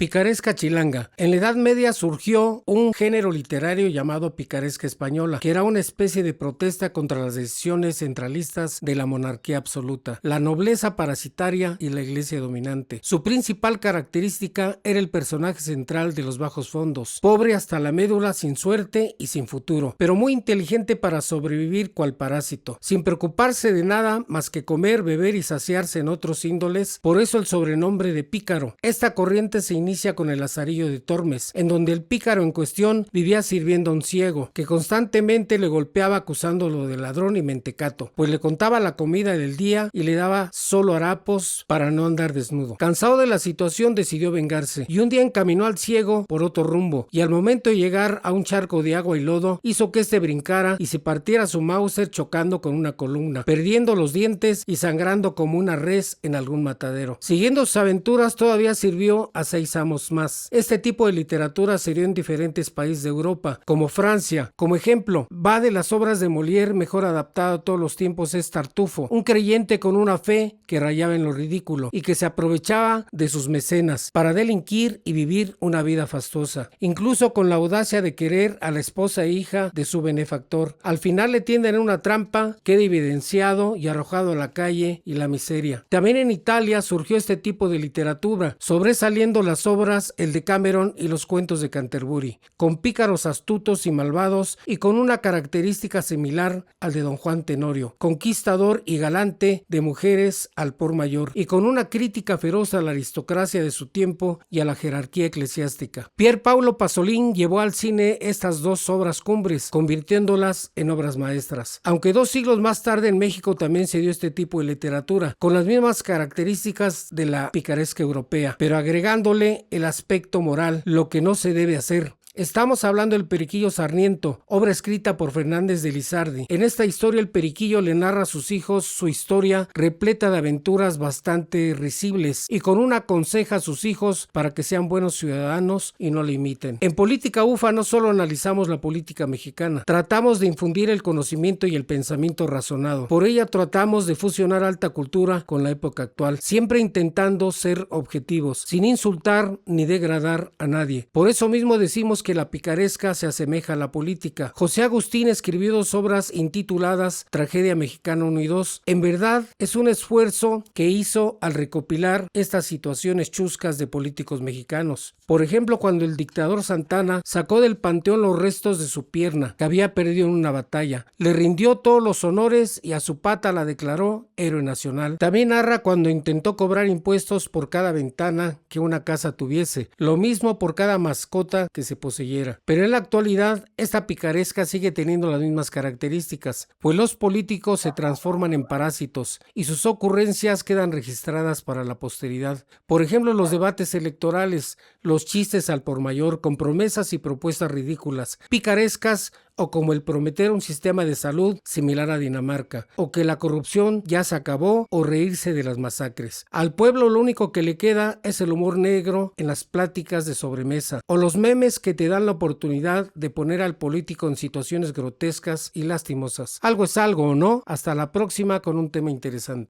Picaresca chilanga. En la Edad Media surgió un género literario llamado picaresca española, que era una especie de protesta contra las decisiones centralistas de la monarquía absoluta, la nobleza parasitaria y la iglesia dominante. Su principal característica era el personaje central de los bajos fondos, pobre hasta la médula, sin suerte y sin futuro, pero muy inteligente para sobrevivir cual parásito, sin preocuparse de nada más que comer, beber y saciarse en otros índoles, por eso el sobrenombre de pícaro. Esta corriente se inicia con el Lazarillo de Tormes, en donde el pícaro en cuestión vivía sirviendo a un ciego, que constantemente le golpeaba acusándolo de ladrón y mentecato, pues le contaba la comida del día y le daba solo harapos para no andar desnudo. Cansado de la situación, decidió vengarse, y un día encaminó al ciego por otro rumbo, y al momento de llegar a un charco de agua y lodo, hizo que este brincara y se partiera su Mauser chocando con una columna, perdiendo los dientes y sangrando como una res en algún matadero. Siguiendo sus aventuras, todavía sirvió a 6 amos más. Este tipo de literatura se dio en diferentes países de Europa, como Francia. Como ejemplo, va de las obras de Molière, mejor adaptado a todos los tiempos es Tartufo, un creyente con una fe que rayaba en lo ridículo y que se aprovechaba de sus mecenas para delinquir y vivir una vida fastuosa, incluso con la audacia de querer a la esposa e hija de su benefactor. Al final le tienden en una trampa, queda evidenciado y arrojado a la calle y la miseria. También en Italia surgió este tipo de literatura, sobresaliendo las obras El Decameron y los cuentos de Canterbury, con pícaros astutos y malvados y con una característica similar al de Don Juan Tenorio, conquistador y galante de mujeres al por mayor, y con una crítica feroz a la aristocracia de su tiempo y a la jerarquía eclesiástica. Pier Paolo Pasolini llevó al cine estas dos obras cumbres, convirtiéndolas en obras maestras. Aunque 2 siglos más tarde en México también se dio este tipo de literatura, con las mismas características de la picaresca europea, pero agregándole el aspecto moral, lo que no se debe hacer. Estamos hablando del Periquillo Sarniento, obra escrita por Fernández de Lizardi. En esta historia el Periquillo le narra a sus hijos su historia repleta de aventuras bastante risibles y con una conseja a sus hijos para que sean buenos ciudadanos y no la imiten. En Política UFA no solo analizamos la política mexicana, tratamos de infundir el conocimiento y el pensamiento razonado. Por ella tratamos de fusionar alta cultura con la época actual, siempre intentando ser objetivos, sin insultar ni degradar a nadie. Por eso mismo decimos que la picaresca se asemeja a la política. José Agustín escribió 2 obras intituladas Tragedia Mexicana 1 y 2. En verdad es un esfuerzo que hizo al recopilar estas situaciones chuscas de políticos mexicanos. Por ejemplo, cuando el dictador Santana sacó del panteón los restos de su pierna, que había perdido en una batalla, le rindió todos los honores y a su pata la declaró héroe nacional. También narra cuando intentó cobrar impuestos por cada ventana que una casa tuviese, lo mismo por cada mascota que se poseyera. Pero en la actualidad esta picaresca sigue teniendo las mismas características, pues los políticos se transforman en parásitos y sus ocurrencias quedan registradas para la posteridad. Por ejemplo, los debates electorales, los chistes al por mayor con promesas y propuestas ridículas, picarescas, o como el prometer un sistema de salud similar a Dinamarca, o que la corrupción ya se acabó, o reírse de las masacres. Al pueblo lo único que le queda es el humor negro en las pláticas de sobremesa, o los memes que te dan la oportunidad de poner al político en situaciones grotescas y lastimosas. Algo es algo, ¿o no? Hasta la próxima con un tema interesante.